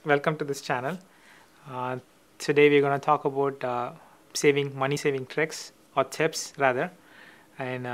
welcome to this channel. Uh, Today we're going to talk about money saving tricks or tips rather. And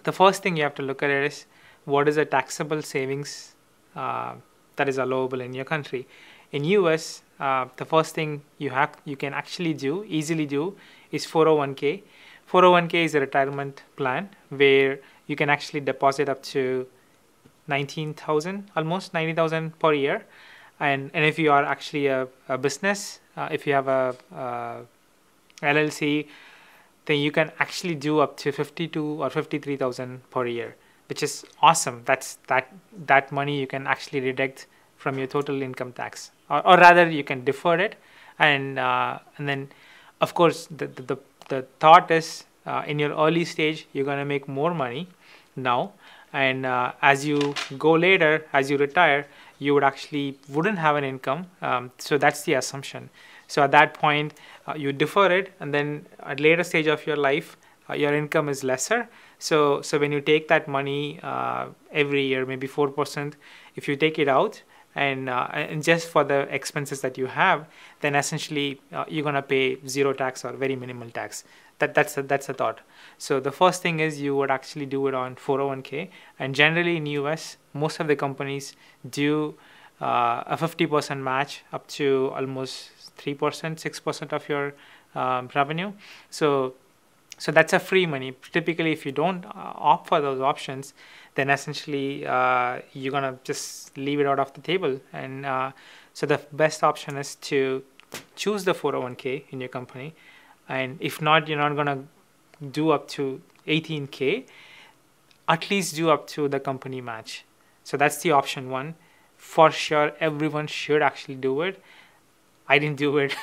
the first thing you have to look at it is what is a taxable savings uh, that is allowable in your country. In US, the first thing you can actually easily do is 401k. 401k is a retirement plan where you can actually deposit up to 19,000, almost 90,000 per year. And if you are actually a business, if you have a LLC, then you can actually do up to 52 or 53,000 per year, which is awesome. That money you can actually deduct from your total income tax, or rather you can defer it, and then of course the thought is in your early stage you're going to make more money now, and as you go later, as you retire, you wouldn't have an income. So that's the assumption. So at that point, you defer it, and then at later stage of your life, your income is lesser. So when you take that money every year, maybe 4%, if you take it out and just for the expenses that you have, then essentially you're gonna pay zero tax or very minimal tax. That's a thought. So the first thing is you would actually do it on 401k, and generally in US, most of the companies do a 50% match up to almost 3%, 6% of your revenue. So that's a free money. Typically, if you don't opt for those options, then essentially you're gonna just leave it out of the table. And so the best option is to choose the 401k in your company. And if not, you're not gonna do up to 18k. At least do up to the company match. So that's the option one. For sure, everyone should actually do it. I didn't do it.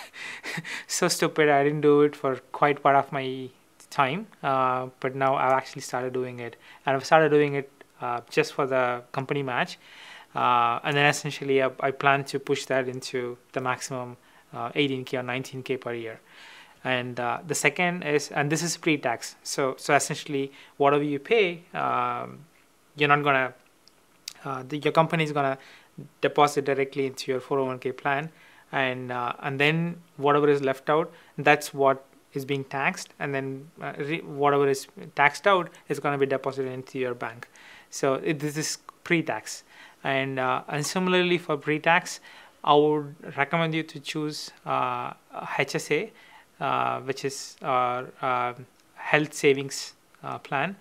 So stupid. I didn't do it for quite part of my time, but now I've actually started doing it, and I've started doing it just for the company match, and then essentially I plan to push that into the maximum 18k or 19k per year. And the second is, and this is pre-tax, so essentially whatever you pay, you're not gonna your company is gonna deposit directly into your 401k plan, and then whatever is left out, that's what is being taxed, and then whatever is taxed out is going to be deposited into your bank. So this is pre-tax, and similarly for pre-tax, I would recommend you to choose HSA, which is our health savings plan,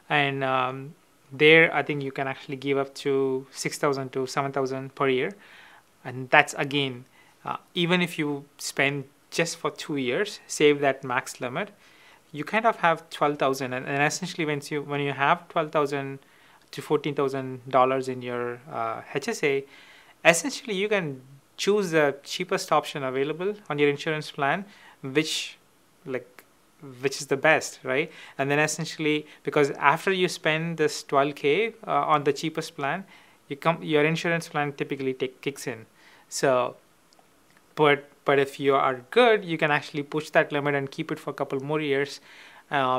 and there I think you can actually give up to 6,000 to 7,000 per year, and that's again even if you spend just for 2 years, save that max limit, you kind of have 12,000, and essentially when you have 12,000 to $14,000 in your HSA, essentially you can choose the cheapest option available on your insurance plan, which is the best, right? And then essentially, because after you spend this 12k on the cheapest plan, your insurance plan typically kicks in. So but if you are good, you can actually push that limit and keep it for a couple more years,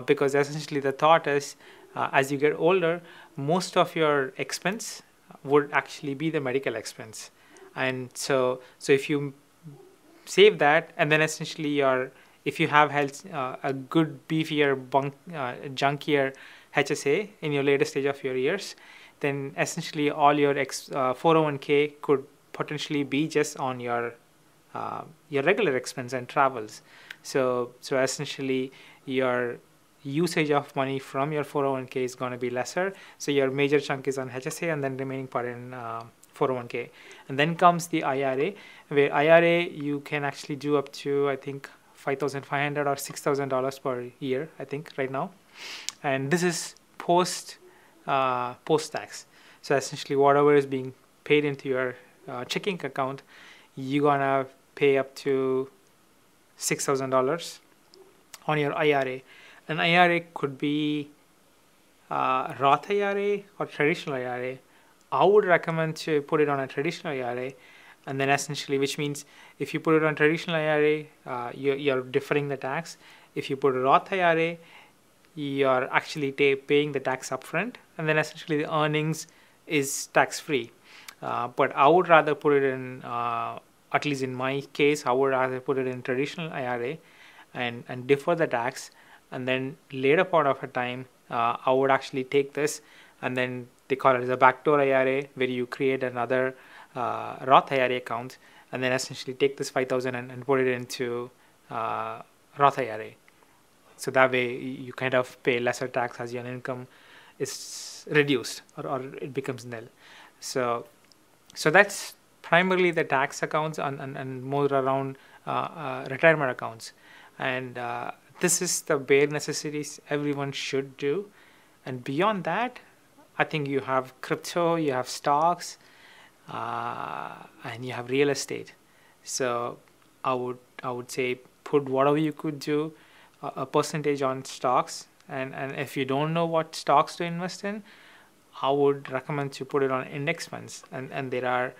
because essentially the thought is as you get older, most of your expense would actually be the medical expense. And so if you save that, and then essentially if you have health, a good beefier junkier HSA in your later stage of your years, then essentially all your 401k could potentially be just on your regular expense and travels. So essentially your usage of money from your 401k is going to be lesser. So your major chunk is on HSA, and then remaining part in 401k. And then comes the IRA, where IRA you can actually do up to, I think, $5,500 or $6,000 per year, I think, right now. And this is post tax. So essentially whatever is being paid into your checking account, you're gonna pay up to $6,000 on your IRA. An IRA could be Roth IRA or traditional IRA. I would recommend to put it on a traditional IRA, and then essentially, which means if you put it on traditional IRA, you're deferring the tax. If you put a Roth IRA, you're actually paying the tax upfront, and then essentially the earnings is tax free. But I would rather put it in, at least in my case, I would rather put it in traditional IRA and defer the tax, and then later part of a time, I would actually take this, and then they call it as a backdoor IRA, where you create another Roth IRA account, and then essentially take this 5,000 and put it into Roth IRA. So that way you kind of pay lesser tax as your income is reduced, or it becomes nil. So that's primarily the tax accounts and more around retirement accounts. And this is the bare necessities everyone should do. And beyond that, I think you have crypto, you have stocks, and you have real estate. So I would say put whatever you could do, a percentage on stocks, and if you don't know what stocks to invest in, I would recommend to put it on index funds, and there are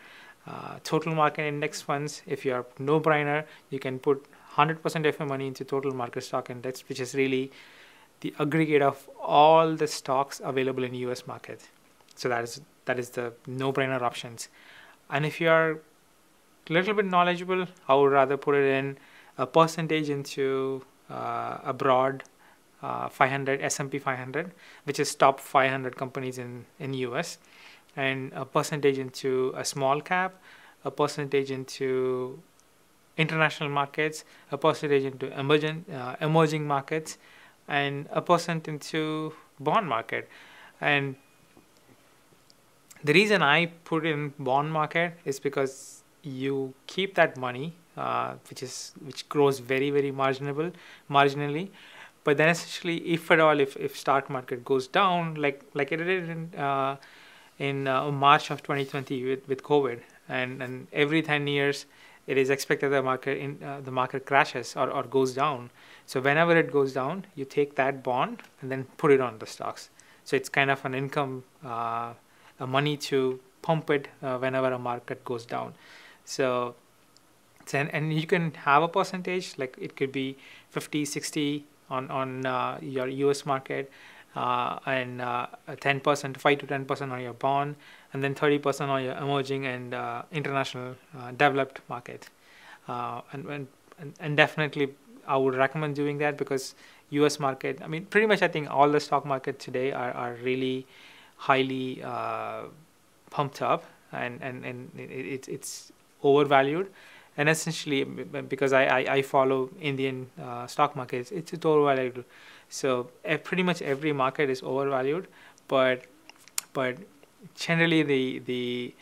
total market index funds. If you are no-brainer, you can put 100% of your money into total market stock index, which is really the aggregate of all the stocks available in US market. So that is the no-brainer options. And if you are a little bit knowledgeable, I would rather put it in a percentage into a broad 500 S&P 500, which is top 500 companies in US, and a percentage into a small cap, a percentage into international markets, a percentage into emerging markets, and a percent into bond market. And the reason I put in bond market is because you keep that money, which grows very, very marginally. But then essentially, if at all, if stock market goes down, like it did in March of 2020 with COVID, and every 10 years, it is expected the market crashes or goes down. So whenever it goes down, you take that bond and then put it on the stocks. So it's kind of an income, a money to pump it whenever a market goes down. So and you can have a percentage, like it could be 50, 60 on your US market, and 10%, 5 to 10% on your bond, and then 30% on your emerging and international developed market. And definitely I would recommend doing that, because US market, I mean, pretty much I think all the stock market today are really highly pumped up, and it's overvalued. And essentially, because I follow Indian stock markets, it's overvalued. So pretty much every market is overvalued, but generally the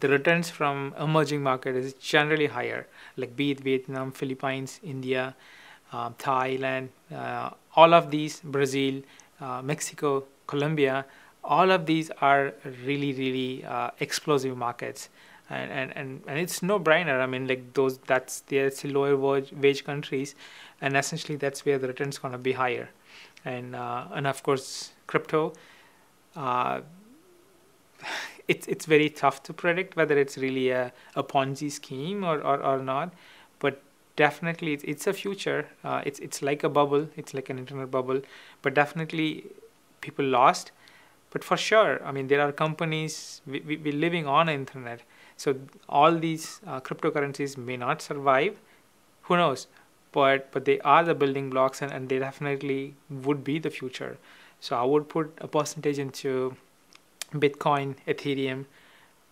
returns from emerging market is generally higher, like be it Vietnam, Philippines, India, Thailand, all of these, Brazil, Mexico, Colombia. All of these are really explosive markets, and it's no brainer. I mean, like that's lower wage countries, and essentially that's where the returns gonna be higher. And of course crypto, it's very tough to predict whether it's really a Ponzi scheme or not, but definitely it's a future. It's like a bubble, it's like an internet bubble, but definitely people lost. But for sure, I mean, there are companies, we're living on the internet. So all these cryptocurrencies may not survive. Who knows? But they are the building blocks, and they definitely would be the future. So I would put a percentage into Bitcoin, Ethereum,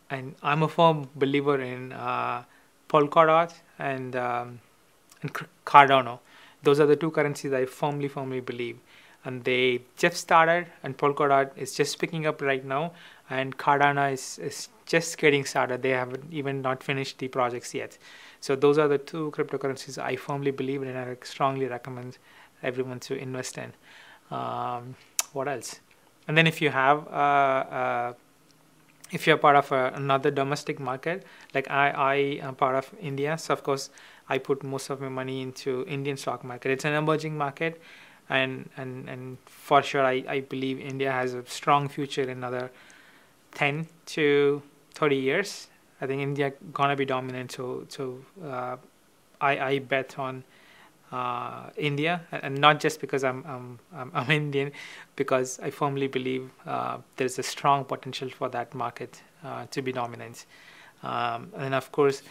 and I'm a firm believer in Polkadot and Cardano. Those are the two currencies I firmly believe. And they just started, and Polkadot is just picking up right now, and Cardano is just getting started. They haven't even not finished the projects yet. So those are the two cryptocurrencies I firmly believe in, and I strongly recommend everyone to invest in. What else? And then if you have if you're part of another domestic market, like I am part of India, so of course I put most of my money into Indian stock market. It's an emerging market. And for sure, I believe India has a strong future in another 10 to 30 years. I think India gonna be dominant. So I bet on India, and not just because I'm Indian, because I firmly believe there's a strong potential for that market to be dominant. And of course,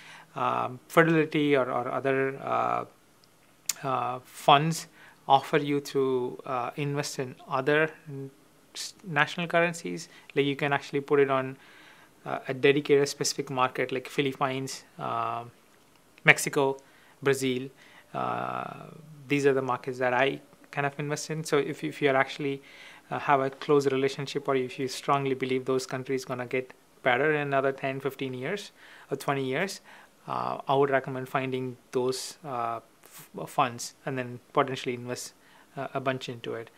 Fidelity or other funds offer you to invest in other national currencies. Like you can actually put it on a dedicated specific market, like Philippines, Mexico, Brazil. These are the markets that I kind of invest in. So if you're actually have a close relationship, or if you strongly believe those countries going to get better in another 10, 15 years or 20 years, I would recommend finding those funds and then potentially invest a bunch into it.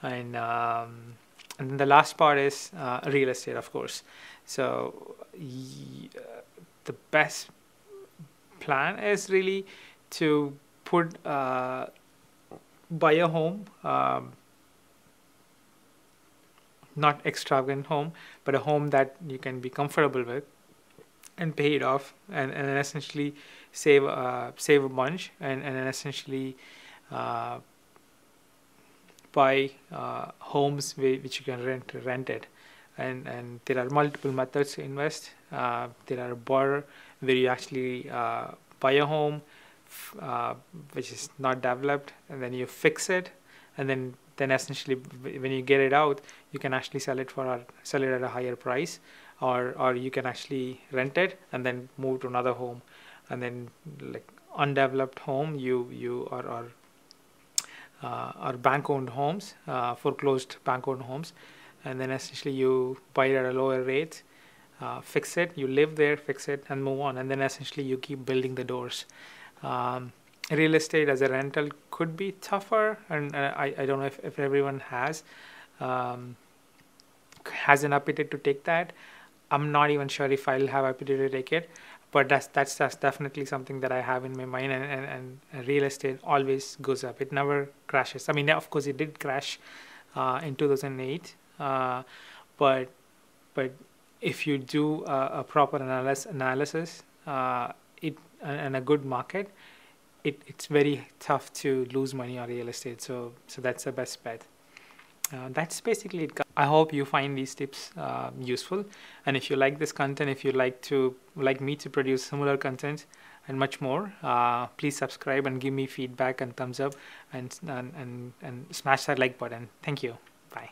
And then the last part is real estate, of course. So the best plan is really to buy a home, not extravagant home, but a home that you can be comfortable with, and pay it off, and then essentially save a bunch, and then essentially buy homes which you can rent it. And there are multiple methods to invest. There are borrow, where you actually buy a home which is not developed, and then you fix it, and then essentially when you get it out, you can actually sell it at a higher price, or you can actually rent it and then move to another home. And then, like undeveloped home, or bank owned homes, foreclosed bank owned homes, and then essentially you buy it at a lower rate, fix it, you live there, fix it, and move on. And then essentially you keep building the doors. Real estate as a rental could be tougher, and I don't know if everyone has an appetite to take that. I'm not even sure if I'll have appetite to take it, but that's definitely something that I have in my mind. And real estate always goes up; it never crashes. I mean, of course, it did crash in 2008, but if you do a proper analysis, and a good market, it's very tough to lose money on real estate. So that's the best bet. That's basically it. I hope you find these tips useful, and if you like this content, if you like me to produce similar content and much more, please subscribe and give me feedback and thumbs up, and smash that like button. Thank you. Bye.